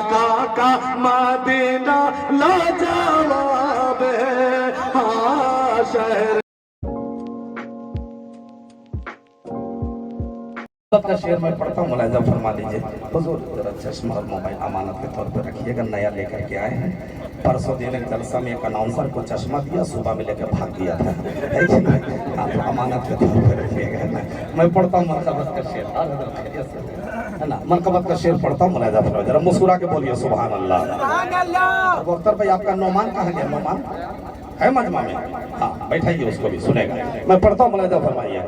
आका का मदीना लाजवाब है। हाँ शहर का शेर मैं पढ़ता हूँ, मुलाहिजा फरमा लीजिए। हुजूर जरा चश्मा और मोबाइल अमानत के तौर पर रखिएगा, नया लेकर के आए हैं। परसों दिन एक जलसा में एक अनाउंसर को चश्मा दिया, सुबह में लेकर भाग गया था। आप अमानत के तौर पर रखिएगा। मैं पढ़ता हूँ मनकबत का शेर, है ना, मनकबत का शेर पढ़ता हूँ, मुलाहिजा फरमा, जरा मुस्कुरा के बोलिए सुभान अल्लाह। अब अख्तर भाई आपका नौमान कहाँ गया? नौमान है मजमा में? हाँ बैठाइए, उसको भी सुनेगा। मैं पढ़ता हूँ, मुलाहिजा फरमाइए।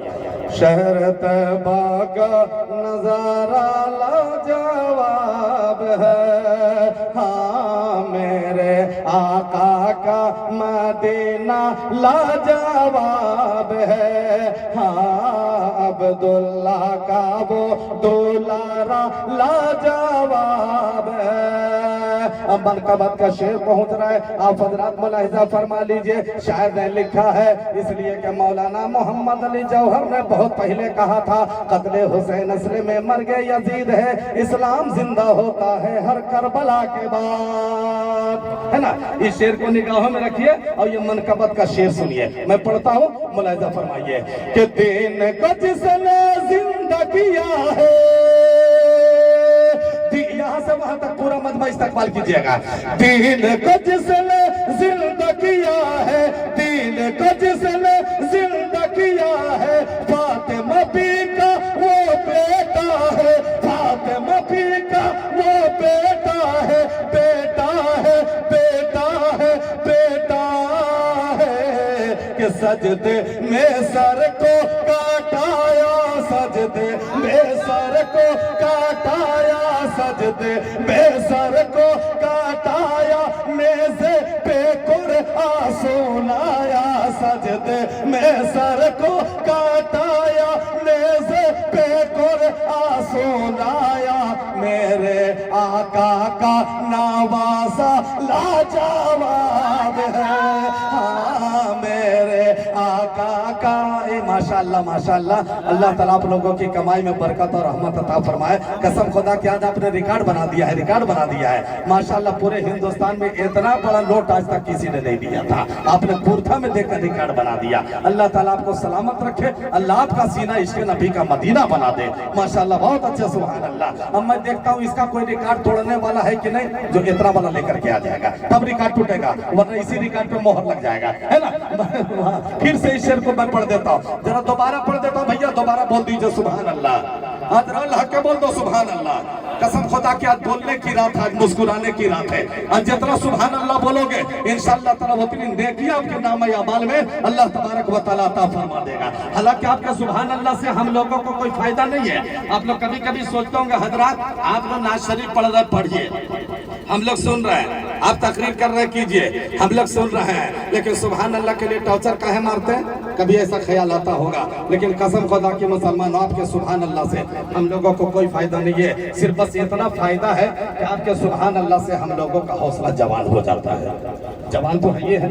शहर तैबा का नजारा लाजवाब है। हाँ मेरे आका का मदीना लाजवाब है। हाँ अब्दुल्ला का वो दुलारा लाजवाब है। अब मनकबत का शेर पहुंच रहा है, आप हजरात मुलाहिजा फरमा लीजिए। शायर ने लिखा है इसलिए कि मौलाना मोहम्मद अली जौहर ने बहुत पहले कहा था, कत्ले हुसैन असले में मर गए यजीद है, इस्लाम जिंदा होता है हर करबला के बाद, है ना। इस शेर को निगाहों में रखिए और ये मनकबत का शेर सुनिए, मैं पढ़ता हूँ, मुलाहिजा फरमाइए कि दिन को जिसने जिंदा किया है, यहाँ से वहां तक पूरा मजमा इस्तकबाल कीजिएगा। दीन को जिसने जिंदा किया है, दीन को जिसने जिंदा किया है, फातिमा पी का वो बेटा है, फातिमा पी का वो बेटा है, बेटा है, बेटा है, बेटा है कि सजदे में सर को काटाया, सजदे में सर को काटाया, सजदे बेसर को काटाया, मेज़े पे कुरआन सुनाया, सजदे में सर को काटाया, मेज़े पे कुरआन सुनाया, मेरे आका का नवासा लाजवाब है। हाँ मेरे आका का, माशाअल्लाह माशाअल्लाह, अल्लाह ताला आप लोगों की कमाई में बरकत और रहमत अता फरमाए। कसम खुदा कि आज आपने रिकॉर्ड बना दिया है, रिकॉर्ड बना दिया है माशाअल्लाह। पूरे हिंदुस्तान में इतना बड़ा नोट आज तक किसी ने नहीं दिया था, आपने पूर्था में देखकर रिकॉर्ड बना दिया। अल्लाह ताला आपको सलामत रखे, अल्लाह आपका सीना इश्क नबी का मदीना बना दे माशाअल्लाह। बहुत अच्छा, सुभान अल्लाह। अब मैं देखता हूँ इसका कोई रिकॉर्ड तोड़ने वाला है कि नहीं, जो इतना बड़ा लेकर के आ जाएगा तब रिकॉर्ड टूटेगा, वरना इसी रिकॉर्ड पे मोहर लग जाएगा, है ना। फिर से इस शेर को मैं पढ़ देता हूँ, जरा दोबारा पढ़ देता हूँ भैया, दोबारा बोल दीजिए सुभान अल्लाह। अल्लाह के बोल दो सुभान अल्लाह। कसम खुदा की आज बोलने की रात है, आज मुस्कुराने की रात है। आज जितना सुभान अल्लाह बोलोगे इंशाअल्लाह ताला उतनी नेकी आपके नाम अमाल में अल्लाह तबारक व तआला अता फरमा देगा। हालांकि आपके सुभान अल्लाह से हम लोगों को कोई फायदा नहीं है। आप लोग कभी कभी सोचते होंगे हजरात आप लोग नाज शरीफ पढ़ रहे, पढ़िए, हम लोग सुन रहे हैं, आप तकरीर कर रहे कीजिए, हम लोग सुन रहे हैं, लेकिन सुभान अल्लाह के लिए टॉर्चर काहे मारते हैं? कभी ऐसा ख्याल आता होगा, लेकिन कसम खुदा के मुसलमान आपके सुभान अल्लाह से हम लोगों को कोई फायदा नहीं है। सिर्फ बस इतना फायदा है कि आपके सुभान अल्लाह से हम लोगों का हौसला जवान हो जाता है। जवान तो है ये है,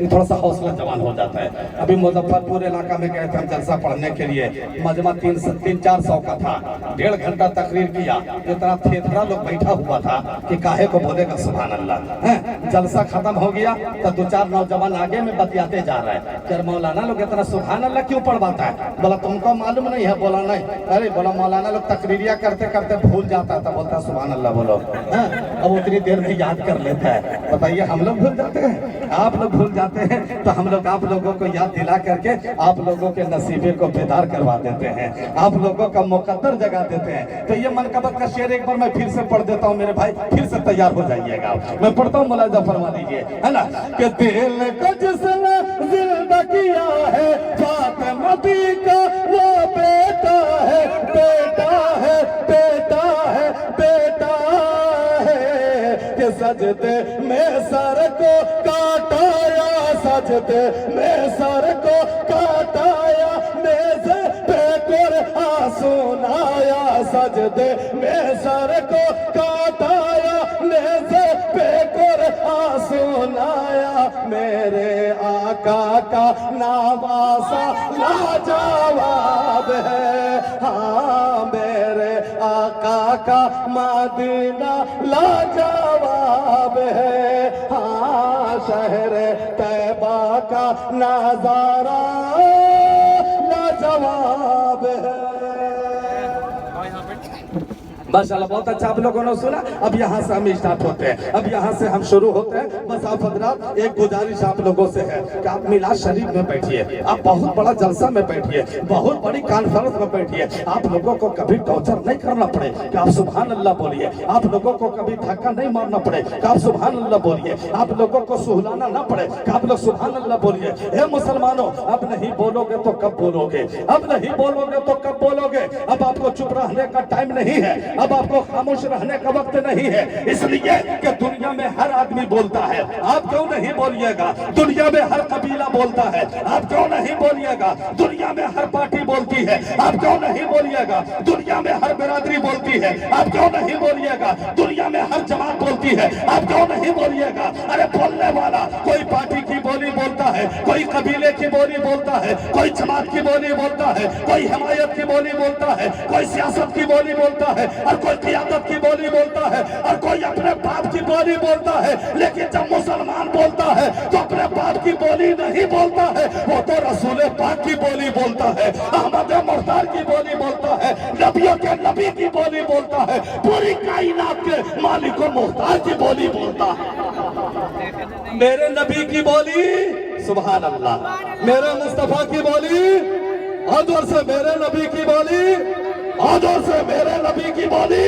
थोड़ा सा हौसला जवान हो जाता है। अभी मुजफ्फरपुर इलाका में गए थे हम जलसा पढ़ने के लिए, मजमा 300-400 का था, 1.5 घंटा तकरीर किया, इतना थेथरा लोग बैठा हुआ था कि काहे को बोलेगा सुभान अल्लाह है। जलसा खत्म हो गया तो 2-4 नौजवान आगे में बतियाते जा रहे हैं, फिर मौलाना लोग इतना सुभान अल्लाह क्यों पढ़वाता है? बोला तुमको मालूम नहीं है? बोला नहीं। अरे बोला मौलाना लोग तकरीरिया करते करते भूल जाता था, बोलता सुभान अल्लाह बोलो, अब उतनी देर में याद कर लेता है। बताइए हम लोग भूल जाते हैं, आप लोग भूल जाते हैं, तो हम लोग आप लोगों को याद दिला करके आप लोगों के नसीबे को बेदार करवा देते हैं, आप लोगों का मुकद्दर जगा देते हैं। तो ये मनकबत का शेर एक बार मैं फिर से पढ़ देता हूँ मेरे भाई, फिर से तैयार हो जाइएगा। मैं पढ़ता हूँ, मुलाहिजा फरमा लीजिए, है ना। कि दिल को जिसने जिंदा किया है, फातिमा पी का वो बेटा है, बेटा है, बेटा है, बेटा है कि सजदे में सर को काटाया, सजदे में सर को काटाया, मेज़े पे कुरआन सुनाया, सजदे में सर को काटाया, मेज़े पे कुरआन सुनाया, मेरे आका का नवासा लाजवाब है। हाँ मेरे आका का मदीना लाजवाब है, हाँ शहर तैबा का नजारा लाजवाब है। माशाल्लाह बहुत अच्छा आप लोगों ने सुना। अब यहाँ से हम स्टार्ट होते हैं, अब यहाँ से हम शुरू होते हैं। बस आप हजरात एक गुजारिश आप लोगों से है कि आप मिलाद शरीफ में बैठिए, आप बहुत बड़ा जलसा में बैठिए, बहुत बड़ी कॉन्फ्रेंस में बैठिए। आप लोगों को कभी टॉर्चर नहीं करना पड़े कि आप सुभान अल्लाह बोलिए, आप लोगों को कभी धक्का नहीं मारना पड़े कि आप सुभान अल्लाह बोलिए, आप लोगों को सुहलाना ना पड़े कि आप लोग सुभान अल्लाह बोलिए। हे मुसलमानों, अब नहीं बोलोगे तो कब बोलोगे, अब नहीं बोलोगे तो कब बोलोगे। अब आपको चुप रहने का टाइम नहीं है, अब आपको खामोश रहने का वक्त नहीं है, इसलिए कि दुनिया में हर आदमी बोलता है, आप क्यों नहीं बोलिएगा। दुनिया में हर कबीला बोलता है, आप क्यों नहीं बोलिएगा। दुनिया में हर पार्टी बोलती है, आप क्यों नहीं बोलिएगा। दुनिया में हर बिरादरी बोलती है, आप क्यों नहीं बोलिएगा। दुनिया में हर जमात बोलती है, आप क्यों नहीं बोलिएगा। अरे बोलने वाला कोई पार्टी की बोली बोलता है, कोई कबीले की बोली बोलता है, कोई जमात की बोली बोलता है, कोई हिमायत की बोली बोलता है, कोई सियासत की बोली बोलता है, और कोई क़ियादत की बोली बोलता है, और कोई अपने बाप की बोली बोलता है। लेकिन जब मुसलमान बोलता है तो अपने बाप की बोली नहीं बोलता है, वो तो रसूल पाक की बोली बोलता है, अहमद मुख्तार की बोली बोलता है, नबियों के नबी की बोली बोलता है, पूरी कायनात के मालिक मुख्तार की बोली बोलता है। मेरे नबी की बोली सुभान अल्लाह, मेरे मुस्तफा की बोली, और जोर से मेरे नबी की बोली, और जोर से मेरे नबी की बोली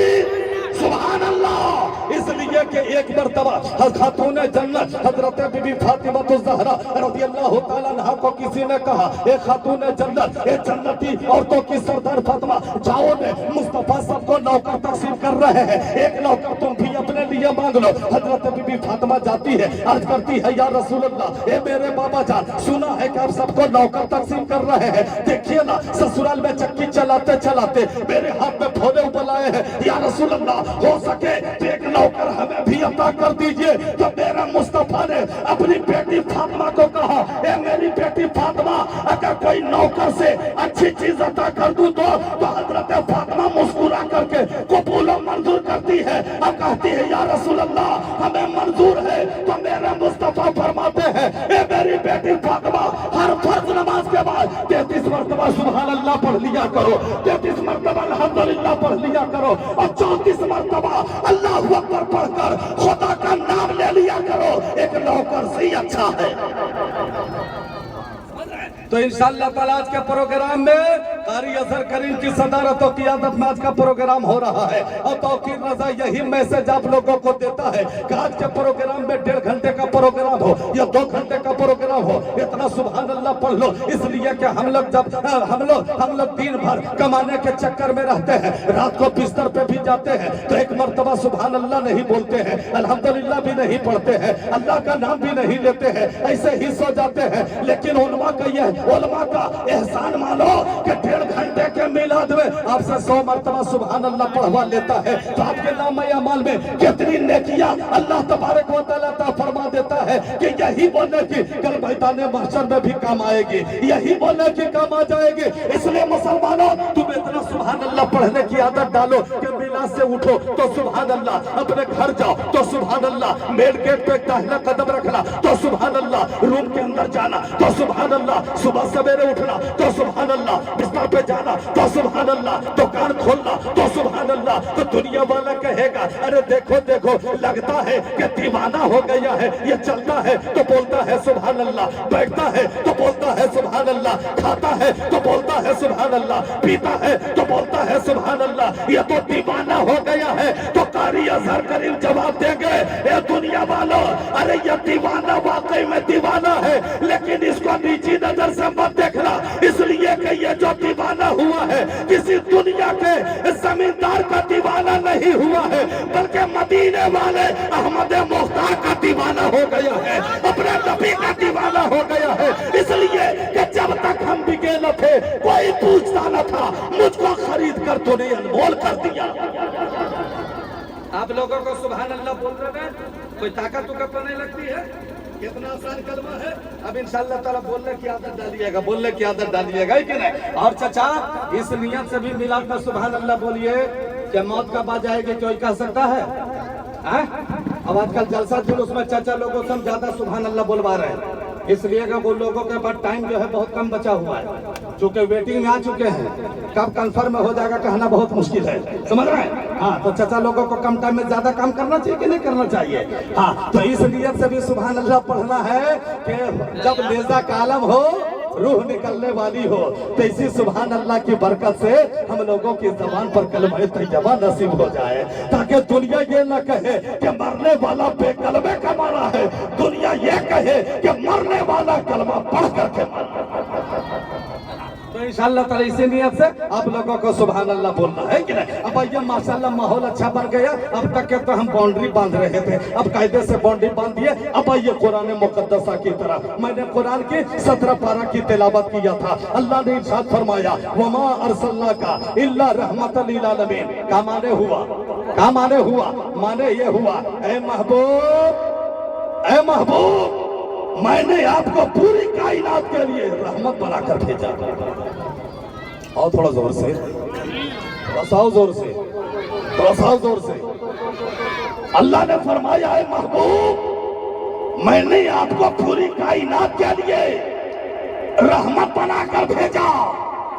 सुभान अल्लाह। इसलिए कि एक मर्तबा खातून जन्नत हजरत बीबी फातिमा ज़हरा रज़ियल्लाहु ताला अन्हा को किसी ने कहा, ए खातून जन्नत, ए जन्नती औरतों की सरदार फातिमा, जाओ ने मुस्तफा सबको नौकर तकसीम कर रहे हैं, एक नौकर तुम भी अपने लिए मांग लो। हजरत बीबी फातिमा जाती है, अर्ज करती है, या रसूल अल्लाह, ए मेरे बाबा जान, सुना है कि आप सबको नौकर तकसीम कर रहे हैं, देखिए ना ससुराल में चक्की चलाते चलाते मेरे हाथ में फोड़े उबलाए हैं, या रसूल अल्लाह हो सके तो एक नौकर हमें भी अता कर दीजिए। तो मेरा मुस्तफा ने अपनी बेटी फातिमा को कहा, ए मेरी बेटी फातिमा, अगर कोई नौकर से अच्छी चीज अता कर दूं तो हजरत फातिमा मुस्कुरा करके कबूल मंजूर करती है। अब कहती है, या रसूल अल्लाह हमें मंजूर है। तो मेरे मुस्तफा फरमाते हैं, ए मेरी बेटी फातिमा, हर फर्ज नमाज के बाद 33 मरतबा सुभान अल्लाह पढ़ लिया करो, 33 मरतबा अल्हम्दुलिल्लाह पढ़ लिया करो, और 34 मरतबा अल्लाह अकबर पढ़कर खुदा का नाम ले लिया करो। एक नौकर से ही अच्छा है। तो इंशाअल्लाह ताला आज के प्रोग्राम में कारी अजहर करीम की सदारत और क़ियादत में आज का प्रोग्राम हो रहा है, और तौकीर रजा यही मैसेज आप लोगों को देता है कि आज के प्रोग्राम में 1.5 घंटे का प्रोग्राम हो या 2 घंटे का प्रोग्राम हो, इतना सुभान अल्लाह पढ़ लो। इसलिए कि हम लोग दिन भर कमाने के चक्कर में रहते हैं, रात को बिस्तर पे भी जाते हैं तो एक मरतबा सुभान अल्लाह नहीं बोलते हैं, अल्हम्दुलिल्लाह भी नहीं पढ़ते हैं, अल्लाह का नाम भी नहीं लेते हैं, ऐसे ही सो जाते हैं। लेकिन उलमा का एहसान मानो कि 1.5 घंटे के मिलाद में आपसे 100 मरतबा सुभान अल्लाह पढ़वा लेता है, तो आपके नाम अमाल में कितनी नेकियां अल्लाह तबारक व तआला अता फरमा देता है कि यही बोलने की कल मैदान महशर में भी काम आएगी, यही बोलने की काम आ जाएगी। इसलिए मुसलमानों, तुम इतना सुभान अल्लाह पढ़ने की आदत डालो कि मिलाद से उठो तो सुभान अल्लाह, अपने घर जाओ तो सुभान अल्लाह, मेन गेट पे दाहिना कदम रखना तो सुभान अल्लाह, रूम के अंदर जाना तो सुभान अल्लाह, सुबह सवेरे उठना तो सुभान अल्लाह, बिस्तर पे जाना तो सुभान अल्लाह, दुकान खोलना तो सुभान अल्लाह। तो दुनिया वाला कहेगा, अरे देखो देखो लगता है कि दीवाना हो गया है, ये चलता है तो बोलता है सुभान अल्लाह, बैठता है तो बोलता है सुभान अल्लाह, खाता है तो बोलता है सुभान अल्लाह, पीता है तो बोलता है सुभान अल्लाह, ये तो दीवाना हो गया है। तो कारी अजहर करीम जवाब देंगे, ए दुनिया वालों, अरे ये दीवाना वाकई में दीवाना है, लेकिन इसको नीची नजर से मत देखना, इसलिए कि ये जो दीवाना हुआ है किसी दुनिया के जमींदार का दीवाना नहीं हुआ है, बल्कि मदीने वाले अहमद मुख्तार का दीवाना हो गया है, अपने नबी का दीवाना हो गया है। इसलिए कि जब तक हम बिके न थे कोई पूछता न था, मुझको खरीद कर तूने अनमोल कर दिया। आप लोगों को सुभान अल्लाह बोल रहे हैं, कोई ताकत तो नहीं लगती है, कितना आसान कलमा है। अब इंशाअल्लाह ताला बोलने की आदत डालिएगा, कि नहीं। और चाचा, इस नियत से भी मिलाद में सुभान अल्लाह बोलिए क्या मौत का बात आएगी कोई कह सकता है? अब आजकल जलसा जुलूस में चाचा लोगों से हम ज्यादा सुभान अल्लाह बोलवा रहे हैं, इसलिए कि वो लोगों के पास टाइम जो है बहुत कम बचा हुआ है, चूंकि वेटिंग में आ चुके हैं, कब कंफर्म हो जाएगा कहना बहुत मुश्किल है, समझ रहे हैं? हाँ, तो चाचा लोगों को कम टाइम में ज्यादा काम करना चाहिए कि नहीं करना चाहिए? हाँ, तो इस नियत से भी सुभान अल्लाह पढ़ना है कि जब नेज़ा का आलम हो, रूह निकलने वाली हो, तो इसी सुभान अल्लाह की बरकत से हम लोगों की जबान पर कलमे तैयबा नसीब हो जाए, ताकि दुनिया ये न कहे कि मरने वाला बेकलमे का मारा है, दुनिया ये कहे कि मरने वाला कलमा पढ़ करके मर। तो इंशाअल्लाह ताला इसी नियत से आप लोगों को सुभान अल्लाह बोलना है कि नहीं? अब ये माशाअल्लाह माहौल अच्छा बन गया। अब तक के तो हम बाउंड्री बांध रहे थे, अब कायदे से बाउंड्री बांध दिए। अब ये कुरान मुकद्दसा की तरह मैंने कुरान की 17 पारा की तिलावत किया था। अल्लाह ने इरशाद फरमाया, वमा अरसलनाका इल्ला रहमतल लिल आलमीन। का माने हुआ, का माने हुआ, माने ये हुआ, ऐ महबूब, ऐ महबूब, मैंने आपको पूरी कायनात के लिए रहमत बनाकर भेजा। और थोड़ा जोर से, थोड़ा सा जोर से, थोड़ा सा जोर से। अल्लाह ने फरमाया, है महबूब, मैंने आपको पूरी कायनात के लिए रहमत बनाकर भेजा।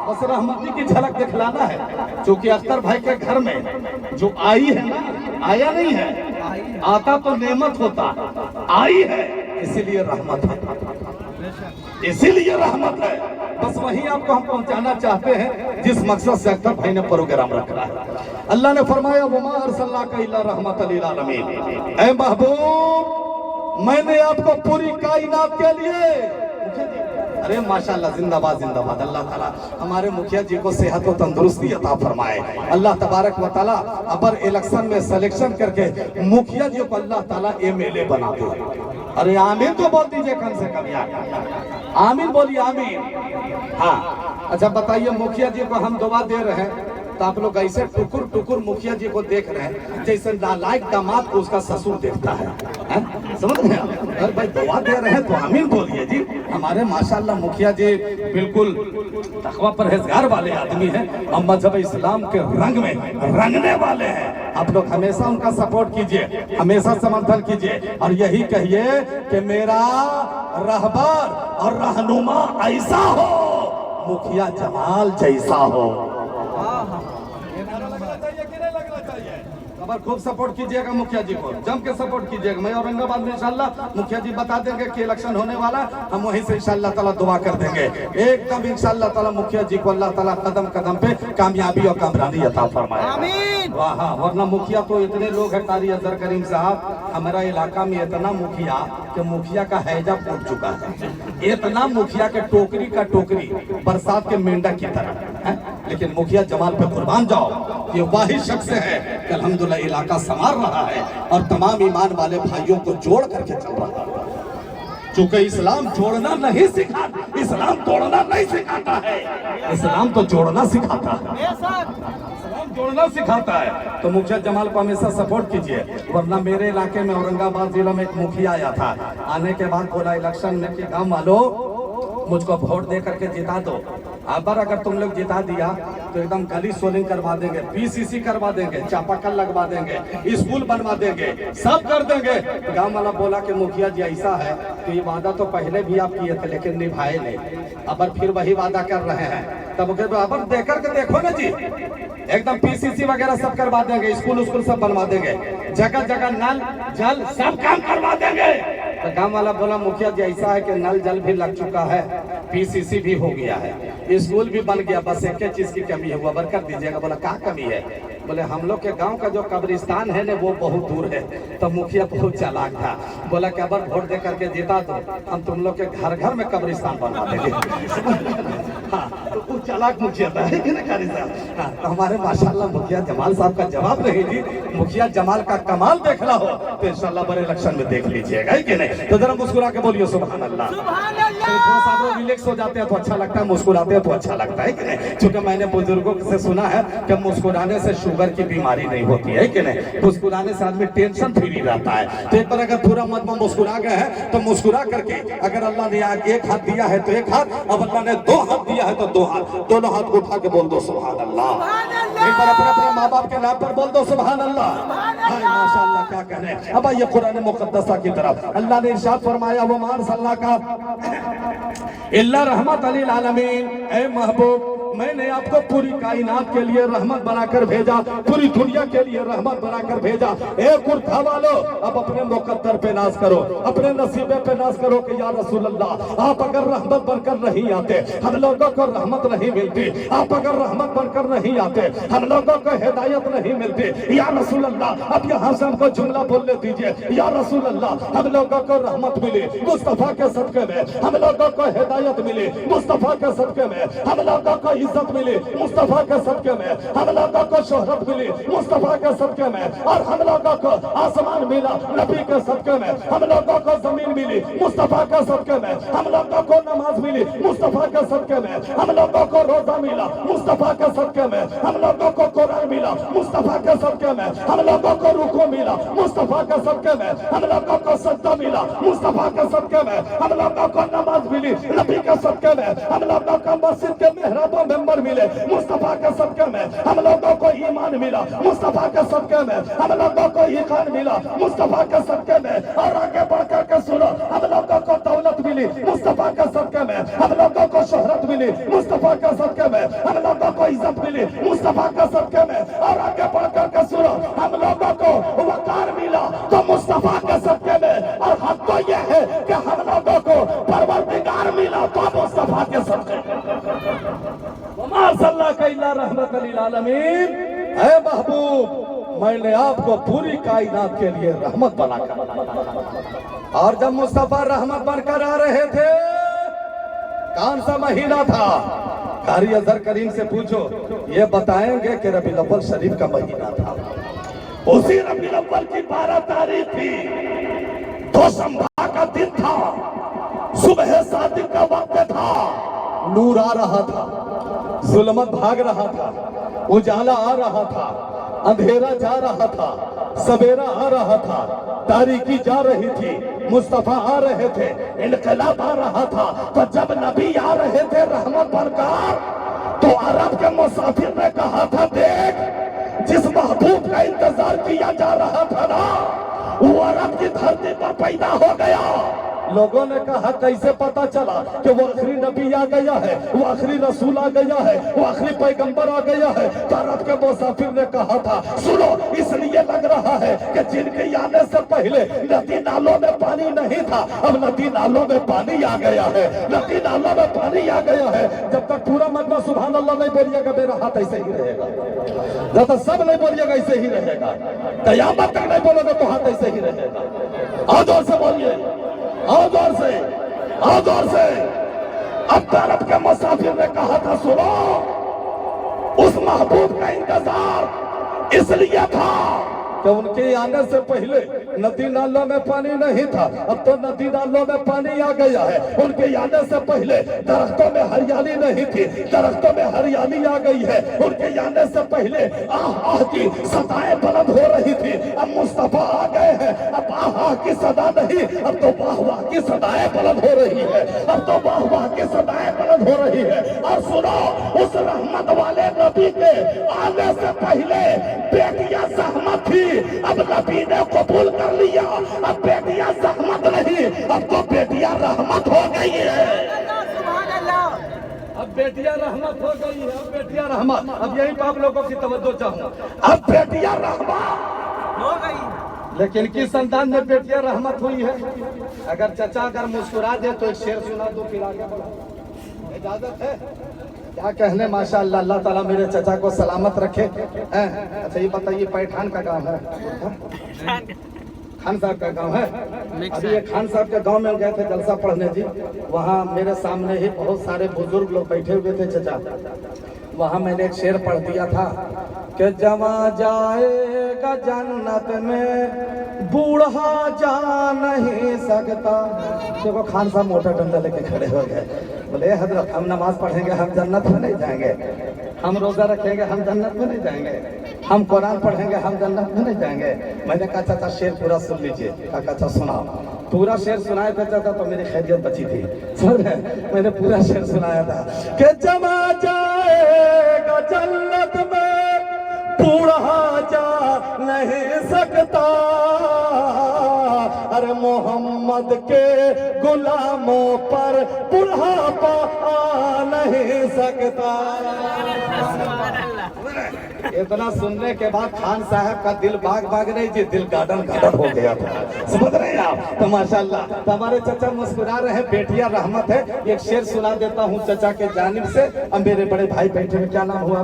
बस रहमती की झलक दिखलाना है, क्योंकि अख्तर भाई के घर में जो आई है ना, आया नहीं है, आता तो नेमत होता, आई है इसीलिए रहमत है, इसीलिए रहमत है। बस वही आपको हम पहुंचाना चाहते हैं जिस मकसद से अख्तर भाई ने प्रोग्राम रखा है। अल्लाह ने फरमाया, वमा अरसलनाका इल्ला रहमतल लिल आलमीन। ऐ महबूब, मैंने आपको पूरी कायनात के लिए, अरे माशाल्लाह, जिंदाबाद जिंदाबाद। अल्लाह ताला हमारे मुखिया जी को सेहत और तंदुरुस्ती अता फरमाए। अल्लाह तबारक व ताला अबर इलेक्शन में सिलेक्शन करके मुखिया जी को अल्लाह ताला एमएलए बना दे। अरे आमीन तो बोल दीजिए कम से कम यार, आमीन बोलिए, आमीन। हाँ, अच्छा बताइए, मुखिया जी को हम दुआ दे रहे हैं तो आप लोग ऐसे टुकुर टुकुर मुखिया जी को देख रहे हैं जैसे नालायक दामाद को उसका ससुर देखता है, समझ रहे हैं? अरे भाई दुआ दे रहे हैं तो आमीन बोलिए जी। हमारे माशाल्लाह मुखिया जी बिल्कुल तकवा परहेजगार वाले आदमी हैं और मजहब इस्लाम के रंग में रंगने वाले हैं। आप लोग हमेशा उनका सपोर्ट कीजिए, हमेशा समर्थन कीजिए और यही कहिए कि मेरा रहबर और रहनुमा ऐसा हो, मुखिया जमाल जैसा हो। खबर खूब सपोर्ट कीजिएगा मुखिया जी को, जम के सपोर्ट कीजिएगा। मैं औरंगाबाद में इंशाल्लाह मुखिया जी बता देंगे कि इलेक्शन होने वाला, हम वहीं से इंशाल्लाह ताला दुआ कर देंगे एकदम इंशाल्लाह ताला मुखिया जी को अल्लाह ताला कदम कदम पे कामयाबी और कामरानी अता फरमाए, आमीन। वाह, वरना मुखिया तो इतने लोग हैं कारी अजहर करीम साहब, हमारा इलाका में इतना मुखिया कि मुखिया का हैजा फूट चुका है, इतना मुखिया के टोकरी का टोकरी बरसात के मेंढक की तरह है। लेकिन मुखिया जमाल पे कुर्बान जाओ, ये वही शख्स है कि अल्हम्दुलिल्लाह इलाका संवार रहा है और तमाम ईमान वाले भाइयों को जोड़ करके चल रहा है। चूंकि इस्लाम जोड़ना नहीं सिखाता, इस्लाम तोड़ना नहीं सिखाता है, इस्लाम तो जोड़ना सिखाता है, इस्लाम जोड़ना सिखाता है। तो मुखिया जमाल को हमेशा सपोर्ट कीजिए, वरना मेरे इलाके में औरंगाबाद जिला में एक मुखिया आया था, आने के बाद बोला इलेक्शन में कि गाँव वालों मुझको वोट दे करके जिता दो, अगर तुम लोग जिता दिया तो एकदम गली सोलिंग करवा देंगे, पीसीसी करवा देंगे, चापाकल लगवा देंगे, स्कूल बनवा देंगे, सब कर देंगे। गांव वाला बोला कि मुखिया जी ऐसा है कि ये वादा तो पहले भी आप किए थे लेकिन निभाए नहीं, अब फिर वही वादा कर रहे हैं। तब अब दे करके देखो ना जी, एकदम पीसीसी वगैरह सब करवा देंगे, स्कूल सब बनवा देंगे, जगह जगह नल जल सब काम करवा देंगे। तो गांव वाला बोला मुखिया जी ऐसा है कि नल जल भी लग चुका है, पीसीसी भी हो गया है, स्कूल भी बन गया, बस एक चीज की कमी है, वो बरकत दीजिएगा। बोला क्या कमी है? बोले हम लोग के गांव का जो कब्रिस्तान है ना वो बहुत दूर है। तो मुखिया बहुत चालाक था, बोला कि अगर वोट दे करके जिता दो हम तुम लोग के घर घर में कब्रिस्तान बनवा देंगे। हाँ, तो चालाक मुखिया था, है कि नहीं कारी साहब? हाँ, तो हमारे माशाल्लाह मुखिया जमाल साहब का जवाब नहीं जी, मुखिया जमाल का कमाल देखना हो तो इंशाल्लाह बड़े इलेक्शन में देख लीजिएगा, है कि नहीं? तो जरा मुस्कुरा के बोलिए सुभान अल्लाह। थोड़ा सा लोग रिलैक्स हो जाते हैं तो अच्छा लगता है, मुस्कुराते हैं तो अच्छा लगता है कि नहीं? क्योंकि मैंने बुजुर्गों से सुना है कि मुस्कुराने से शुगर की बीमारी नहीं होती है कि नहीं? मुस्कुराने से आदमी टेंशन फ्री रहता है। तो एक बार अगर पूरा मन में मुस्कुरा गए हैं तो मुस्कुरा करके, अगर अल्लाह ने एक हाथ दिया है तो एक हाथ, अब अल्लाह ने 2 हाथ दिया दिया है तो दोनों हाथ को उठा के बोल दो सुभान अल्लाह। एक बार अपने अपने माँ बाप के नाम पर बोल दो सुभान अल्लाह। माशाअल्लाह, क्या कह रहे हैं। अब ये कुरान मुकद्दसा की तरफ अल्लाह ने इरशाद फरमाया वो मान सल्ला का इल्ला रहमत लिल आलमीन। ए महबूब, मैंने आपको पूरी कायनात के लिए रहमत बनाकर भेजा, पूरी दुनिया के लिए रहमत बनाकर भेजा। एक कुर्ता वालो, अब अपने मुकद्दर पे नाज करो, अपने नसीबे पे नाज करो कि या रसूल अल्लाह, आप अगर रहमत बनकर नहीं आते हम लोगों को रहमत नहीं मिलती। आप अगर रहमत बनकर नहीं आते हम लोगों को हिदायत नहीं मिलती। या रसूल अल्लाह, अब यहाँ से हमको जुमला बोलने दीजिए। या रसूल अल्लाह, हम लोगों को रहमत मिली मुस्तफा के सदके में, हम लोगों को हिदायत मिली मुस्तफा के सदके में, हम लोगों को इज्जत मिली मुस्तफा के सदके में, हम लोगों को शोहरत मिली मुस्तफा के सदके में, और हम लोगों को आसमान मिला नबी के सदके में, हम लोगों को जमीन मिली मुस्तफा के सदके में, हम लोगों को नमाज मिली मुस्तफा के सदके में, हम लोगों को रोजा मिला मुस्तफा के सदके में, हम लोगों को कुरान मिला मुस्तफा के सदके में, हम लोगों को रुकू मिला मुस्तफा के सदके में, हम लोगों को सजदा मिला मुस्तफा के सदके में, हम लोगों को नमाज मिली नबी के सदके में, हम लोगों को मस्जिद के मेहराबों मेंबर मिले मुस्तफा के सदके में, हम लोगों को ईमान मिला मुस्तफा के सदके में, हम लोगों को ईमान मिला मुस्तफा के सदके में। और आगे बढ़कर के सुनो, हम लोगों को दौलत मिली मुस्तफा के सदके में, हम लोगों को शोहरत मिली मुस्तफा के सदके में, हम लोगों को इज्जत मिली मुस्तफा के सदके में। और आगे बढ़कर के सुनो, हम लोगों को वकार मिला तो मुस्तफा के सदके में। और हद तो यह है कि हम लोगों को परवरदिगार मिला तो मुस्तफा के सदके रहमत लिल आलमीन। ऐ महबूब, मैंने आपको पूरी कायनात के लिए रहमत बनाकर। और जब मुस्तफा रहमत बनकर आ रहे थे, कौन सा महीना था? कारी अजहर करीम से पूछो, ये बताएंगे कि रबीउल अव्वल शरीफ का महीना था। उसी रबीउल अव्वल की 12 तारीख थी, तो संभा का दिन था, सुबह सादिक का वक्त था, नूर आ रहा था, जुल्मत भाग रहा था, उजाला आ रहा था, अंधेरा जा रहा था, सवेरा आ रहा था, तारीकी जा रही थी, मुस्तफा आ रहे थे, इनकलाब आ रहा था। तो जब नबी आ रहे थे रहमत बनकर, तो अरब के मुसाफिर ने कहा था, देख जिस महबूब का इंतजार किया जा रहा था ना, वो अरब की धरती पर पैदा हो गया। लोगों ने कहा कैसे पता चला कि वो आखिरी नबी आ गया है, वो आखिरी रसूल आ गया है, वो आखिरी पैगंबर आ गया है? तो अरब के मुसाफिर ने कहा था, सुनो, इसलिए लग रहा है कि जिनके आने से पहले नदी नालों में पानी नहीं था, अब नदी नालों में पानी आ गया है, नदी नालों में पानी आ गया है। जब तक पूरा मजमा सुभान अल्लाह नहीं बोलिएगा, मेरा हाथ ऐसे ही रहेगा। जब तक सब नहीं बोलिएगा, ऐसे ही रहेगा। कयामत तक नहीं बोलोगे तो हाथ ऐसे ही रहेगा। और जोर से बोलिए, और जोर से, और जोर से। अब अरब के मुसाफिर ने कहा था, सुनो, उस महबूब का इंतजार इसलिए था कि उनके आने से पहले नदी नालों में पानी नहीं था, अब तो नदी नालों में पानी आ गया है। उनके आने से पहले दरख्तों में हरियाली नहीं थी, दरख्तों में हरियाली आ गई है। उनके आने से पहले आह आह की सदाएं बुलंद हो रही थी, अब मुस्तफा आ गए हैं, अब आह आह की सदा नहीं, अब तो वाह वाह की सदाएं बुलंद हो रही है, अब तो वाह वाह की सदाएं बुलंद हो रही है। और सुनो, उस रहमत वाले नबी के आने से पहले बेटियां सहमत थी, अब नबी ने कबूल कर लिया, अब बेटियां रहमत नहीं, अब तो बेटियां रहमत हो गई है। अब बेटियां रहमत हो गई है, अब बेटियां रहमत। अब यही पे आप लोगों की तवज्जो चाहूं, अब बेटियां रहमत हो गई। लेकिन किस संतान में बेटियां रहमत हुई है? अगर चचा अगर मुस्कुरा दे तो एक शेर सुना दो, फिर आगे बढ़ो। इजाजत है? क्या कहने, माशाअल्लाह, अल्लाह ताला मेरे चचा को सलामत रखे। अच्छा ये बताइए, पैठान का गांव है, खान साहब का गांव है। अभी ये खान साहब के गांव में गए थे जलसा पढ़ने जी, वहाँ मेरे सामने ही बहुत सारे बुजुर्ग लोग बैठे हुए थे चचा। वहाँ मैंने एक शेर पढ़ दिया था कि जवा जाएगा जन्नत में बूढ़ा जा नहीं सकता। देखो खान साहब मोटा डंडा लेके खड़े हो गए, बोले हजरत हम नमाज पढ़ेंगे हम जन्नत में नहीं जाएंगे, हम रोजा रखेंगे हम जन्नत में नहीं जाएंगे, हम कुरान पढ़ेंगे हम जन्नत में नहीं जाएंगे। मैंने कहा चाचा शेर पूरा सुन लीजिए। कहा अच्छा सुनाओ। पूरा शेर सुनाया था चाचा तो मेरी खैरियत बची थी। सर मैंने पूरा शेर सुनाया था कि जमा जाएगा जन्नत में बूढ़ा जा नहीं सकता, अरे मोहम्मद के गुलामों पर बुढ़ापा आ नहीं सकता। इतना सुनने के बाद खान साहब का दिल बाग बाग नहीं जी, दिल गार्डन गार्डन हो गया था। समझ रहे हैं आप? तो माशाल्लाह तो हमारे चाचा मुस्कुरा रहे हैं, बेटियां रहमत है। एक शेर सुना देता हूँ चाचा के जानिब से। अब मेरे बड़े भाई बैठे हैं, क्या नाम हुआ?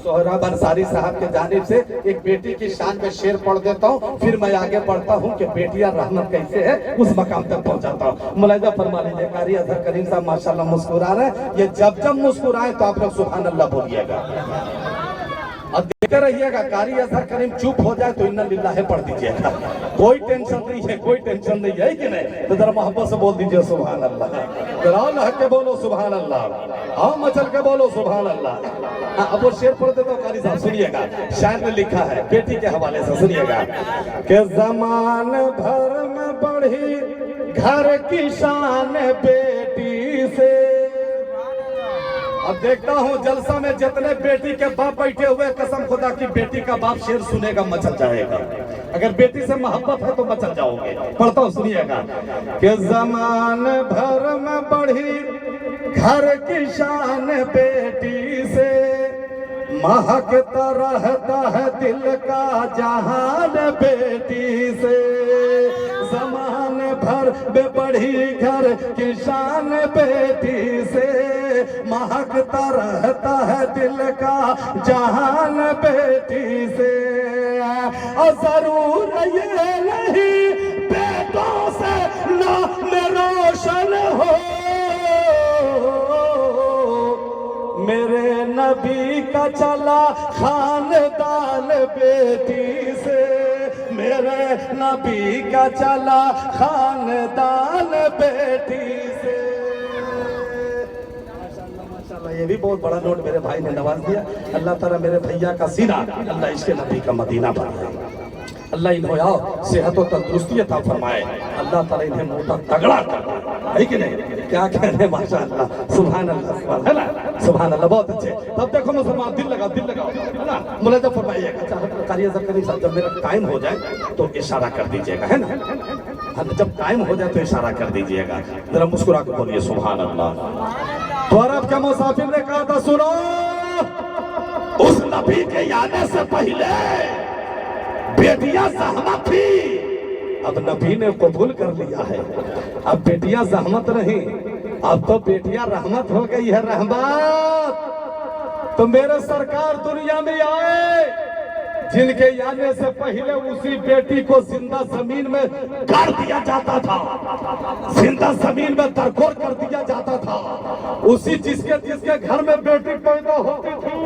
सोहराब अंसारी साहब के जानिब से एक बेटी की शान में शेर पढ़ देता हूँ, फिर मैं आगे बढ़ता हूँ कि बेटियां रहमत कैसे है उस मकाम तक पहुँचाता हूँ। मुलाहिजा फरमा लीजिए, कारी अजहर करीम साहब माशाल्लाह मुस्कुरा रहे हैं। ये जब मुस्कुराए तो आप लोग सुभान अल्लाह बोलिएगा और देखते रहिएगा। कारी अजहर करीम चुप हो जाए तो इन्ना लिल्लाह पढ़ दीजिएगा। कोई टेंशन नहीं है, कोई टेंशन नहीं है कि नहीं? तो जरा मोहब्बत से बोल दीजिए सुभान अल्लाह। जरा हक के बोलो सुभान अल्लाह, हाँ मचल के बोलो सुभान अल्लाह। हाँ अब वो शेर पढ़ देता हूँ कारी साहब, सुनिएगा। शायर ने लिखा है बेटी के हवाले से, सुनिएगा कि जमान भर में बढ़ी घर की शान बेटी से। अब देखता हूँ जलसा में जितने बेटी के बाप बैठे हुए, कसम खुदा की बेटी का बाप शेर सुनेगा मचल जाएगा। अगर बेटी से मोहब्बत है तो मचल जाओगे। पढ़ता हूँ सुनिएगा कि जमान भर में बढ़ी घर की शान बेटी से, महकता रहता है दिल का जहान बेटी से। जमान भर में बढ़ी घर की शान बेटी से, महकता रहता है दिल का जहान बेटी से। और जरूर ये नहीं बेटों से नाम रोशन हो, मेरे नबी का चला खानदान बेटी से, मेरे नबी का चला खानदान बेटी से। माशाल्लाह ये भी बहुत बड़ा नोट मेरे भाई ने नवाज दिया। अल्लाह ताला मेरे भैया का सीना अल्लाह इसके नबी का मदीना बनाए। अल्लाह इन्हें सेहत और तंदुरुस्ती अता फरमाए। अल्लाह ताला इन्हें मोटा तगड़ा कर, है कि नहीं? क्या कहने माशाअल्लाह, सुभान अल्लाह, है ना? सुभान अल्लाह, बहुत अच्छे। तब देखो मुसलमान दिल लगाओ है ना? मुलाहिजा फरमाइएगा। चाहे कारी अजहर करीम साहब जब मेरा टाइम हो जाए तो इशारा कर दीजिएगा, है ना? जब टाइम हो जाए तो इशारा कर दीजिएगा। जरा मुस्कुरा के बोलिए सुभान अल्लाह। तो अरब के मुसाफिर ने कहा था सुनो, उस नबी के आने से पहले बेटियां जहमत थी, अब नबी ने कबूल कर लिया है। अब बेटियां जहमत नहीं, अब तो बेटियां रहमत हो गई है। रहमत तो मेरे सरकार दुनिया में आए, जिनके आने से पहले उसी बेटी को जिंदा जमीन में गाड़ दिया जाता था, जिंदा जमीन में दरकोर कर दिया जाता था। उसी जिसके घर में बेटी पैदा होती थी,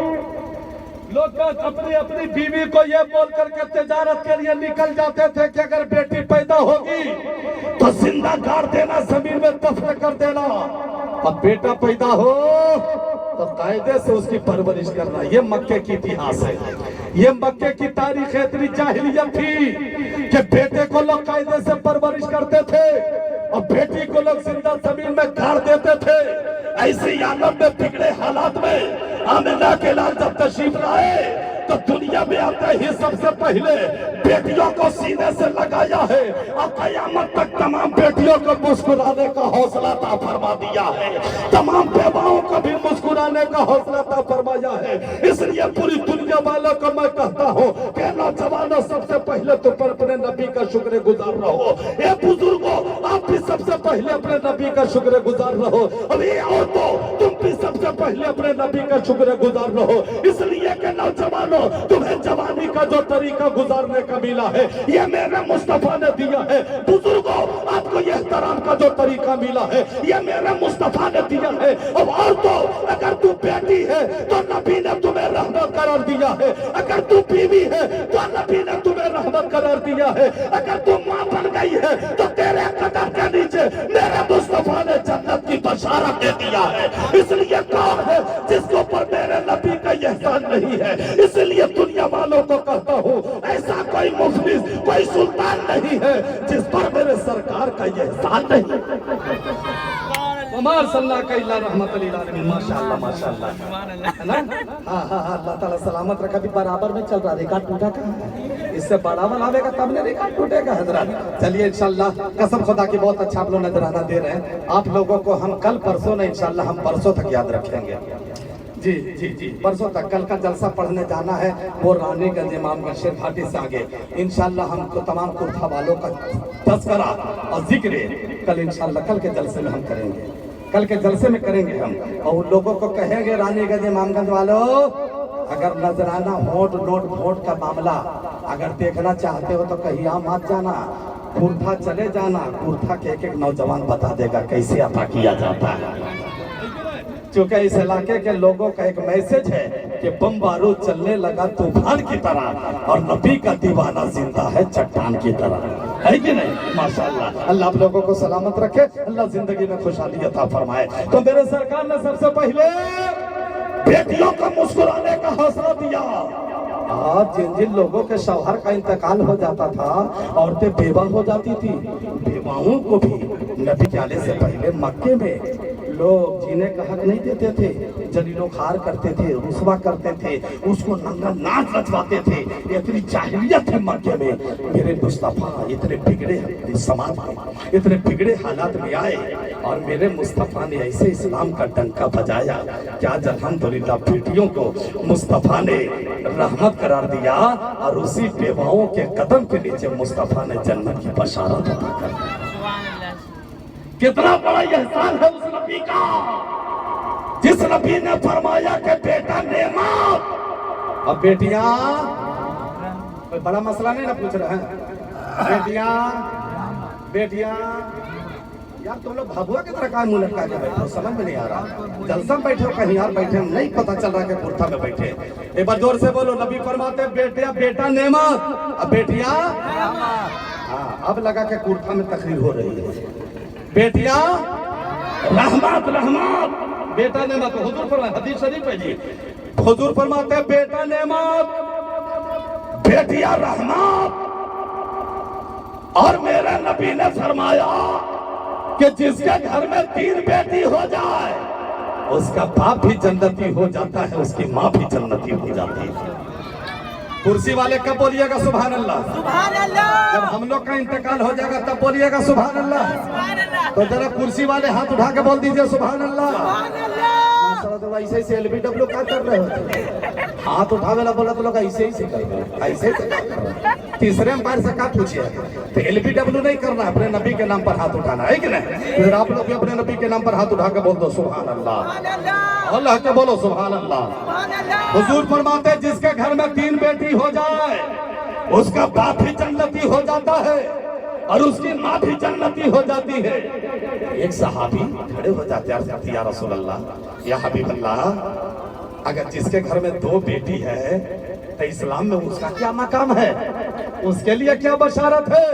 लोग अपनी अपनी बीवी को ये बोल करके तिजारत के लिए निकल जाते थे कि अगर बेटी पैदा होगी तो जिंदा गाड़ देना, जमीन में दफन कर देना। अब बेटा पैदा हो तो कायदे से उसकी परवरिश करना। ये मक्के की इतिहास है, ये मक्के की तारीख है। इतनी जाहिलियत थी कि बेटे को लोग कायदे से परवरिश करते थे और बेटी को लोग जिंदा जमीन में गाड़ देते थे। ऐसी आलम में बिगड़े हालात में आमिना के लाल जब तशरीफ लाए तो दुनिया में आते ही सबसे पहले बेटियों को सीने से लगाया है और कयामत तक तमाम बेटियों को मुस्कुराने का हौसला अता फरमा दिया है। तमाम बेवाओं को भी मुस्कुराने का हौसला अता फरमाया है। इसलिए पूरी दुनिया वालों को मैं कहता हूँ कि नौजवानों, सबसे पहले तुम पर अपने नबी का शुक्र गुजार रहो। ये बुजुर्गों, आप भी सबसे पहले अपने नबी का शुक्र गुजार रहो। अब ये औरतों, तुम भी सबसे पहले अपने नबी का शुक्र गुजार रहो। इसलिए कि नौजवानों, तुम्हें जवानी का जो तरीका गुजारने का मिला है ये मेरे मुस्तफा ने दिया है। बुजुर्गों, आपको ये एहतराम का जो तरीका मिला है ये मेरे मुस्तफा ने दिया है। अब औरतों, अगर तू बेटी है तो नबी ने तुम्हें रहमत करार दिया है। अगर तू बीवी है तो नबी ने तुम्हें रहमत करार दिया है। अगर तू मां बन गई है तो तेरे कदम के नीचे मेरे मुस्तफा मुस्तफा ने जन्नत की बशारत दे दिया है। इसलिए कौन है जिसके ऊपर मेरे नबी का एहसान नहीं है? इसलिए दुनिया वालों को कहता हूँ, ऐसा कोई मुफलिस, कोई सुल्तान नहीं है जिस पर मेरे सरकार का एहसान नहीं। उमर सल्लल्लाहु अलैहि वसल्लम, माशाअल्लाह माशाअल्लाह, है ना? हाँ हाँ हाँ, अल्लाह ताला सलामत रखा। भी बराबर में चल रहा, रिकॉर्ड टूटा कहाँ है? इससे बड़ा वाला आवेगा तब ने रिकॉर्ड टूटेगा हजरत। चलिए इंशाल्लाह, कसम खुदा की बहुत अच्छा आप लोग नजराना दे रहे हैं। आप लोगों को हम कल परसों नहीं, इंशाल्लाह हम परसों तक याद रखेंगे। जी जी जी, परसों तक कल का जलसा पढ़ने जाना है, वो रानीगंज इमामगंज शेर घाटी से आगे। इंशाल्लाह हमको तमाम कुर्था वालों का तज़किरा और जिक्र कल इंशाल्लाह कल के जलसे में हम करेंगे, कल के जलसे में करेंगे हम। और उन लोगों को कहेंगे, रानीगंज इमामगंज वालों, अगर नजराना वोट नोट वोट का मामला अगर देखना चाहते हो तो कहीं यहाँ मत जाना, कुर्था चले जाना। कुर्था के एक नौजवान बता देगा कैसे अता किया जाता है। क्योंकि इस इलाके के लोगों का एक मैसेज है कि बम बारूद चलने लगा तूफान की तरह, और नबी का दीवाना जिंदा है चट्टान की तरह, है कि नहीं? माशाअल्लाह, अल्लाह आप लोगों को सलामत रखे, अल्लाह जिंदगी में खुशहाली अता फरमाए। तो मेरे सरकार ने सबसे पहले बेटियों को मुस्कुराने का हौसला दिया। आज जिन जिन लोगों के शौहर का इंतकाल हो जाता था, औरतें बेवा हो जाती थी, बेवाओं को भी नबी के आने से पहले मक्के में लोग जीने का हक नहीं देते थे, जलीलो खार करते थे, रुसवा करते थे, उसको नंगा नाच रचवाते थे। इतनी जाहिलियत है मक्के में। मेरे मुस्तफा इतने बिगड़े समाज में, इतने बिगड़े हालात में आए, और मेरे मुस्तफा ने ऐसे इस्लाम का डंका बजाया कि आज अल्हम्दुलिल्लाह बेटियों को मुस्तफा ने रहमत करार दिया, और उसी बेवाओं के कदम के नीचे मुस्तफा ने जन्नत की बशारत अता कर दी। कितना बड़ा एहसान है उस नबी का, जिस नबी ने फरमाया कि बेटा नेमत। अब बेटियां, कोई बड़ा मसला नहीं ना पूछ रहे हैं? बेटियां बेटियां, यार तुम लोग भगवा की तरह मुंह लटका के बैठे हो, समझ में नहीं आ रहा। जलसा में बैठे हो कहीं यार बैठे, नहीं पता चल रहा कि कुर्ता में बैठे। एक बार जोर से बोलो, नबी फरमाते बेटिया बेटा नेमत। अब बेटियां, हाँ अब लगा के कुर्ता में तकरीर हो रही है। बेटियां रहमत रहमत, बेटा नेमत। हुजूर फरमाते, हदीस शरीफ है जी, हुजूर फरमाते बेटा नेमत, बेटियां रहमत। और मेरे नबी ने फरमाया कि जिसके घर में 3 बेटी हो जाए, उसका बाप भी जन्नती हो जाता है, उसकी माँ भी जन्नती हो जाती है। कुर्सी वाले कब बोलिएगा सुभान अल्लाह? सुभान अल्लाह। जब हम लोग का इंतकाल हो जाएगा तब बोलिएगा सुभान अल्लाह। तो जरा कुर्सी वाले हाथ उठा के बोल दीजिए सुभान अल्लाह। तो ऐसे ही LBW क्या कर रहे हो? हाथ उठावेला बोला तो लोग ऐसे ही से कर रहे हैं, ऐसे ही। तीसरे अंपायर से क्या पूछिए? तो LBW नहीं करना, अपने नबी के नाम पर हाथ उठाना है कि नहीं? फिर आप लोग भी अपने नबी के नाम पर हाथ उठा के बोल दो सुभान अल्लाह, अल्लाह के बोलो सुभान अल्लाह। हुजूर फरमाते जिसके घर में 3 बेटी हो जाए, उसका बाप भी जन्नती हो जाता है, और उसकी माँ भी जन्नती हो जाती है। एक सहाबी खड़े हो जाते हैं, या रसूल अल्लाह, या हबीब अल्लाह, अगर जिसके घर में 2 बेटी है तो इस्लाम में उसका क्या मकाम है, उसके लिए क्या बशारत है?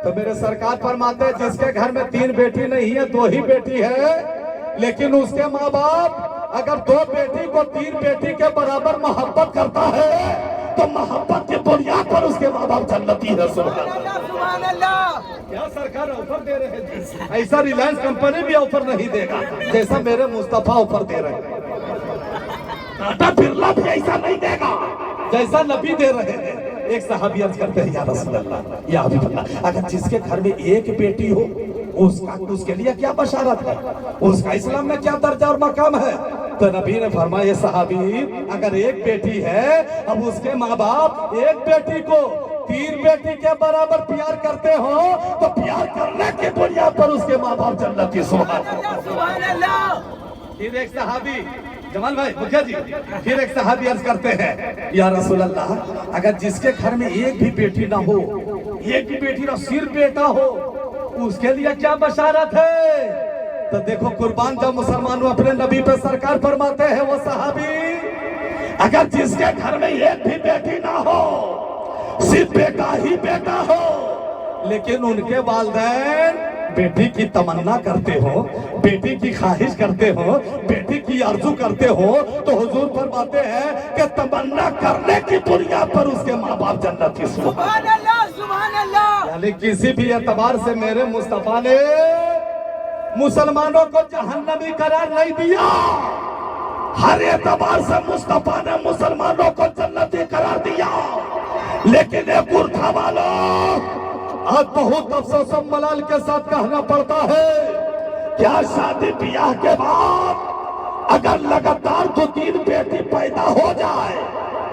तो मेरे सरकार फरमाते हैं जिसके घर में 3 बेटी नहीं है, 2 ही बेटी है, लेकिन उसके माँ बाप अगर 2 बेटी को 3 बेटी के बराबर मोहब्बत करता है, तो मोहब्बत के बुनियाद पर उसके माँ बाप जन्नती है। सुभान अल्लाह। क्या सरकार ऑफर दे रहे हैं? ऐसा रिलायंस कंपनी भी ऑफर नहीं देगा जैसा मेरे मुस्तफा ऑफर दे रहे हैं। टाटा बिरला भी ऐसा नहीं देगा जैसा नबी दे रहे हैं। एक सहाबी अर्ज करते हैं, या रसूल अल्लाह, या हबीब अल्लाह, अगर जिसके घर में 1 बेटी हो, उसके लिए क्या बशारत है, उसका इस्लाम में क्या दर्जा और मकाम है? तो नबी ने फरमाया, सहाबी अगर 1 बेटी है, अब उसके माँ बाप 1 बेटी को 3 बेटी के बराबर प्यार करते हो, तो प्यार करने के बुनियाद पर उसके माँ बाप जन्नती। सुभान अल्लाह। फिर एक सहाबी, जमाल भाई मुखिया जी, फिर एक सहाबी अर्ज करते हैं, या रसूल अल्लाह, अगर जिसके घर में 1 भी बेटी ना हो, 1 भी बेटी ना, सिर्फ बेटा हो, उसके लिए क्या बशारत है? तो देखो कुर्बान जब मुसलमानों अपने नबी पे सरकार फरमाते हैं, वो सहाबी अगर जिसके घर में 1 भी बेटी ना हो, सिर्फ बेटा ही बेटा हो, लेकिन उनके वालिदैन बेटी की तमन्ना करते हो, बेटी की ख्वाहिश करते हो, बेटी की आरज़ू करते हो, तो हुजूर फरमाते हैं कि तमन्ना करने की बुनियाद पर उसके माँ बाप जन्नत की सुभान अल्लाह, सुभान अल्लाह। यानी किसी भी एतबार से मेरे मुस्तफा ने मुसलमानों को जहन्नमी करार नहीं दिया, हर एतबार से मुस्तफा ने मुसलमानों को जन्नती करार दिया। लेकिन एक गुरखा वालों, आज बहुत अफसोस और मलाल के साथ कहना पड़ता है, क्या शादी ब्याह के बाद अगर लगातार 2-3 बेटी पैदा हो जाए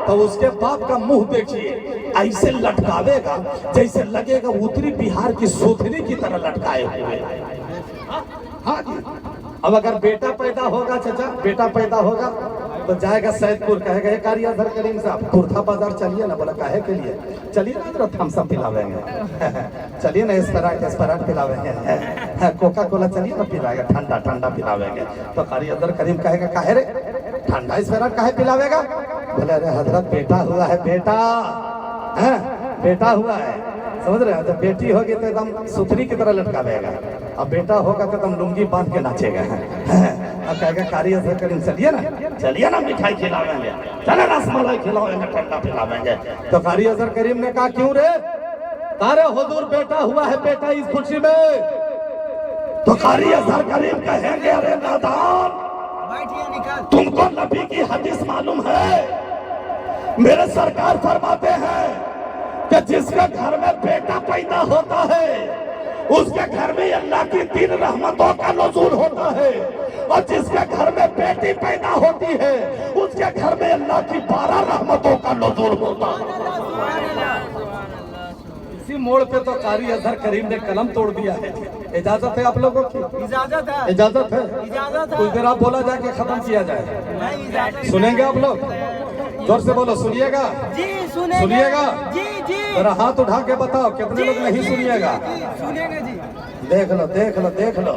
तो उसके बाप का मुंह देखिए, ऐसे लटकावेगा जैसे लगेगा उत्तरी बिहार की सोथरी की तरह लटकाए हुए। हाँ जी, अब अगर बेटा पैदा होगा, चाचा बेटा पैदा होगा तो जाएगा सैदपुर, कहेगा ये कारियाधर करीम साहब कुर्था बाजार चलिए ना। बोला काहे के लिए? चलिए ना जरा थम्स अप पिलावेंगे, चलिए ना स्प्राइट पिलावेंगे, कोका कोला चलिए ना पिलाएगा, ठंडा ठंडा पिलावेंगे। तो कारियाधर करीम कहेगा काहे रे ठंडा स्प्राइट काहे पिलावेगा? बोले अरे हजरत बेटा हुआ है, बेटा है, बेटा हुआ है, समझ रहे हैं? जब बेटी होगी तो एकदम सुथरी की तरह लटकावेगा, अब बेटा होगा तो एकदम लुंगी बांध के नाचेगा। अब कहेगा कारियाधर करीम चलिए ना मिठाई खिलावेंगे, चले रसमलाई खिलावेंगे, ठंडा पिलावेंगे। तो कारियाधर करीम ने कहा क्यों रे? तारे हुजूर बेटा हुआ है, बेटा इस खुशी में। तो कारियाधर करीम कहेंगे अरे नादान, तुमको नबी की हदीस मालूम है? मेरे सरकार फरमाते हैं कि जिसके घर में बेटा पैदा होता है उसके घर में अल्लाह की 3 रहमतों का नुज़ूल होता है, और जिसके घर में बेटी पैदा होती है उसके घर में अल्लाह की 12 रहमतों का नुज़ूल होता है। इसी मोड़ पे तो कारियाधर करीम ने कलम तोड़ दिया है। इजाजत है आप लोगों की? इजाजत है, इजाजत है, इजाजत है। कुछ देर आप बोला जाए कि खत्म किया जाए, सुनेंगे आप लोग? जोर से बोलो, सुनिएगा जी, सुनिएगा जी जी। जरा हाथ उठा के बताओ कितने लोग नहीं सुनिएगा? सुनेंगे जी। देख लो देख लो देख लो,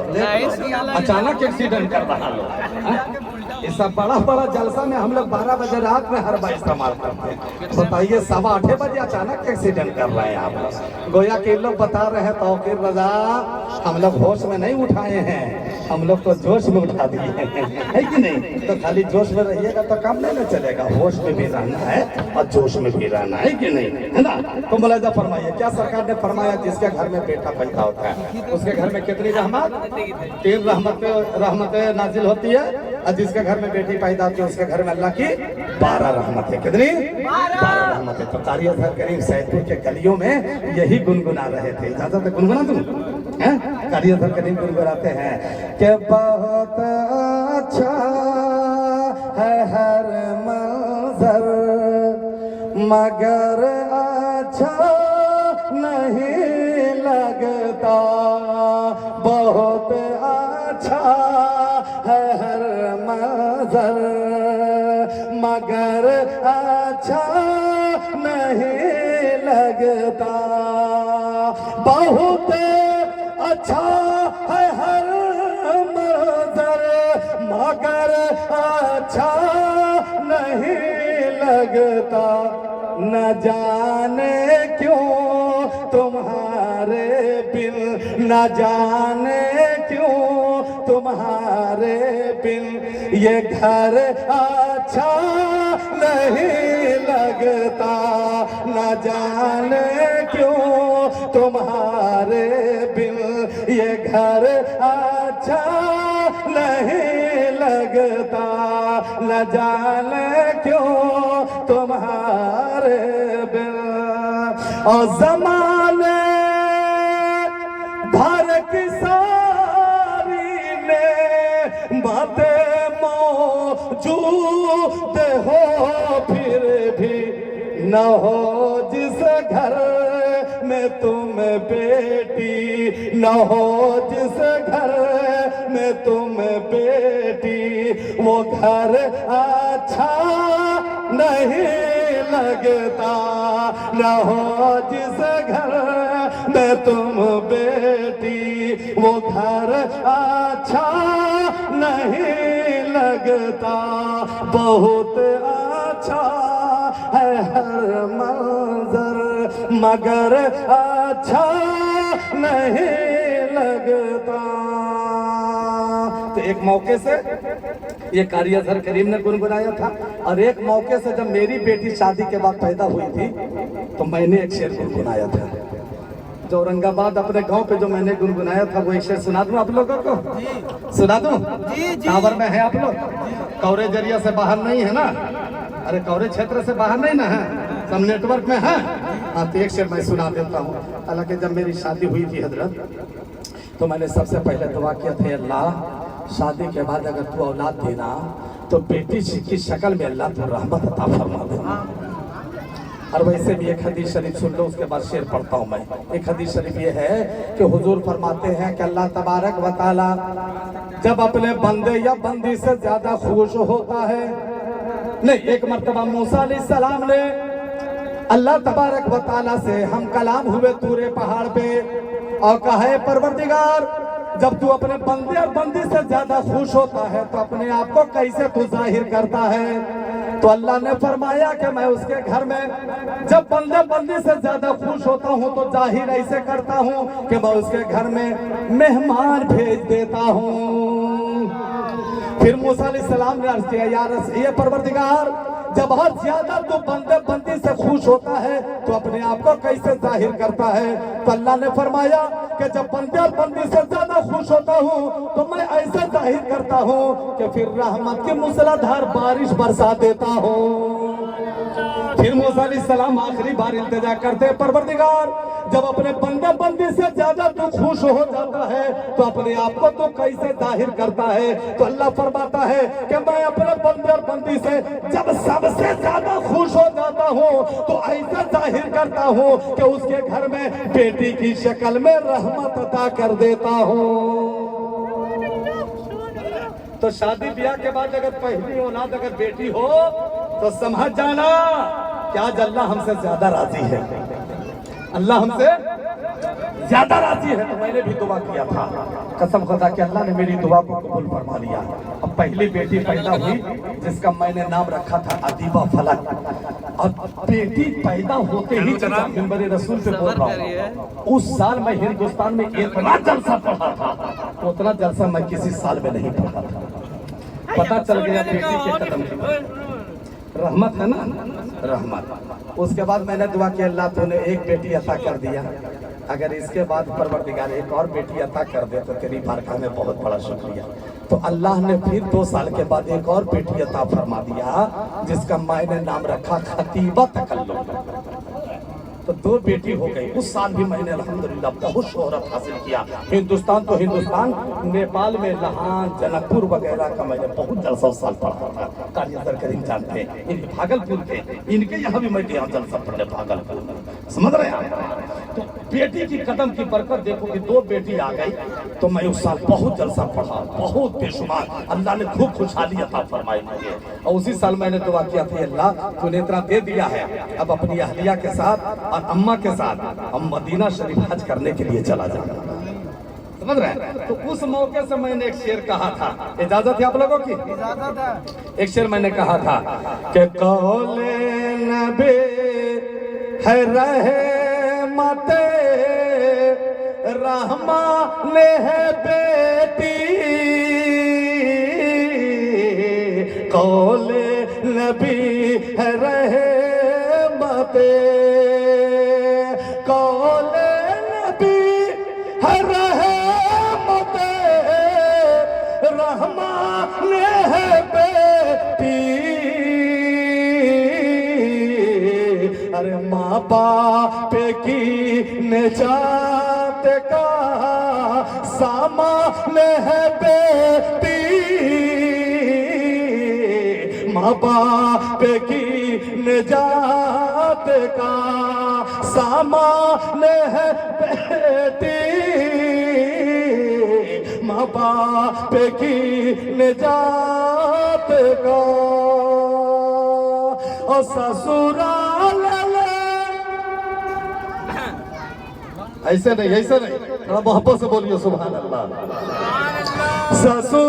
अचानक एक्सीडेंट कर रहा लोग। इस बड़ा बड़ा जलसा में हम लोग 12 बजे रात में हर बार इस्तेमाल करते हैं। बताइए 7:15 बजे अचानक एक्सीडेंट कर रहे हैं आप लोग। गोया के लोग बता रहे हैं तौकीर रजा, हम लोग होश में नहीं उठाए हैं, हम लोग तो जोश में उठा दिए है कि नहीं? तो खाली जोश में रहिएगा तो काम नहीं ना चलेगा, होश में भी रहना है और जोश में भी रहना है कि नहीं, है ना? तो मुलाजा फरमाइए, क्या सरकार ने फरमाया जिसके घर में बेटा पैदा होता है उसके घर में कितनी रहमत? 3 रहमतें नाजिल होती है, और जिसके घर में बेटी पैदा होती है उसके घर में अल्लाह की 12 रहमत है। कितनी? 12 रहमत है। तो कारियाधर करीम सैदपुर के गलियों में यही गुनगुना रहे थे। इजाजत है गुनगुना दूं? हैं? कारियाधर करीम गुनगुनाते हैं कि बहुत अच्छा है हर मंजर मगर अच्छा नहीं लगता, बहुत अच्छा है हर मंजर मगर अच्छा नहीं लगता, बहुत अच्छा है हर मंजर मगर अच्छा नहीं लगता, न जाने क्यों तुम्हारे बिन, न जाने क्यों तुम्हारे बिन ये घर अच्छा नहीं लगता, न जाने क्यों तुम्हारे बिन ये घर अच्छा नहीं लगता, न जाने क्यों तुम्हारे बिन। और ज़माने भर की सारी ने बातें मौजूद हो फिर भी न हो जिस घर में तुम बेटी, न हो जिस घर में तुम बेटी, वो घर अच्छा नहीं लगता, न हो जिस घर में तुम बेटी, वो घर अच्छा नहीं लगता, बहुत अच्छा है हर मंजर मगर अच्छा नहीं लगता। तो एक मौके से ये कारी अजहर करीम ने गुनगुनाया था, और एक मौके से जब मेरी बेटी शादी के बाद पैदा हुई थी तो मैंने एक शेर गुनगुनाया था। जो औरंगाबाद अपने गांव पे जो मैंने गुनगुनाया था वो एक शेर सुना दूं आप लोगों को? सुना दूं? टावर में है आप लोग? कौरे जरिया से बाहर नहीं है ना? अरे कौरे क्षेत्र से बाहर नहीं ना है, सब नेटवर्क में है। हाँ, तो एक शेर मैं सुना देता हूँ। हालांकि जब मेरी शादी हुई थी हजरत, तो मैंने सबसे पहले दुआ किया था, अल्लाह शादी के बाद अगर तू औलाद देना तो बेटी की शक्ल में अल्लाह तू रहमत अता फरमा देना। और वैसे भी एक हदीस शरीफ सुन लो, उसके बाद शेर पढ़ता हूँ मैं। एक हदीस शरीफ ये है कि हुजूर फरमाते हैं कि अल्लाह तबारक व तआला जब अपने बंदे या बंदी से ज्यादा खुश होता है, नहीं, एक मर्तबा मूसा अलैहिस्सलाम ने अल्लाह तबारक व तआला से हम कलाम हुए तूरे पहाड़ पे, और कहा परवरदिगार जब तू अपने बंदे और बंदी से ज्यादा खुश होता है तो अपने आप को कैसे तू जाहिर करता है? तो अल्लाह ने फरमाया कि मैं उसके घर में जब बंदे बंदी से ज्यादा खुश होता हूँ तो जाहिर ऐसे करता हूँ कि मैं उसके घर में मेहमान भेज देता हूँ। फिर मूसा अलैहिस्सलाम ने अर्ज किया, या परवरदिगार जब बहुत ज्यादा तो बंदे बंदी से खुश होता है तो अपने आप को कैसे जाहिर करता है? तो अल्लाह ने फरमाया कि जब बंदे और बंदी से ज्यादा खुश होता हूँ तो मैं ऐसे जाहिर करता हूँ कि फिर रहमत की मूसलाधार बारिश बरसा देता हूँ। फिर मूसा अलैहिस्सलाम आखिरी बार इल्तिजा करते, परवरदिगार जब अपने बंदे बंदी से ज्यादा तू खुश हो जाता है तो अपने आप को तो कैसे जाहिर करता है? तो अल्लाह फरमाता है कि मैं अपने बंदे और बंदी से जब सबसे ज्यादा खुश हो जाता हूँ तो ऐसा जाहिर करता हूँ कि उसके घर में बेटी की शक्ल में रहमत अता कर देता हूँ। तो शादी ब्याह के बाद अगर पहली औलाद अगर बेटी हो तो समझ जाना कि आज अल्लाह हमसे ज्यादा राजी है, अल्लाह हमसे ज्यादा राजी है। तो मैंने भी दुआ किया था, कसम खुदा कि अल्लाह ने मेरी दुआ को कबूल फरमा लिया। अब पहली बेटी पैदा हुई जिसका मैंने नाम रखा था अदीबा फलक, और बेटी पैदा होते ही मिंबर रसूल पे बोल रहा हूँ, उस साल मैं हिंदुस्तान में इतना जलसा पढ़ा था, उतना जलसा मैं किसी साल में नहीं पढ़ा था। पता चल गया बेटी के कदम की रहमत है ना, रहमत। उसके बाद मैंने दुआ की, अल्लाह तूने एक बेटी अता कर दिया, अगर इसके बाद परवरदिगार एक और बेटी अता कर दे तो तेरी बारगाह में बहुत बड़ा शुक्रिया। तो अल्लाह ने फिर 2 साल के बाद एक और बेटी अता फरमा दिया जिसका मैंने नाम रखा खतीबा तकल्लुम। तो 2 बेटी हो गई। उस साल भी मैंने अल्हम्दुलिल्लाह बहुत शोहरत हासिल किया। हिंदुस्तान तो हिंदुस्तान, नेपाल में लहान जनकपुर वगैरह का मैंने बहुत जलसा उस साल पढ़ा था। कारी अजहर करीम जानते हैं, इन भागलपुर के, इनके यहाँ भी मैं यहाँ जलसा पढ़ने भागलपुर में, समझ रहे हैं? तो बेटी की कदम की बरकत देखो कि 2 बेटी आ गई तो मैं उस साल बहुत जलसा पढ़ा, बहुत बेशुमार। अल्लाह ने खूब खुशहाली अता फरमाई मुझे। और उसी साल मैंने दुआ किया था, अल्लाह तूने इतना दे दिया है, अब अपनी अहलिया के साथ और अम्मा के साथ हम मदीना शरीफ हज करने के लिए चला जाना। समझ रहे हैं? तो उस मौके से मैंने एक शेर कहा था, इजाजत है आप लोगों की? इजाजत है। एक शेर मैंने कहा था कि कौले नबी है रहमत रहमान है बेटी, कौले नबी है रहमत, कौले नबी है रहमत रहमान है बेटी। अरे माँ बाप की निजात का सामान है बेटी, माँ बाप की निजात का सामान है बेटी, माँ बाप की निजात का। और ससुराल ऐसे नहीं, थोड़ा मोहब्बत से बोलिए सुभान अल्लाह। ससुर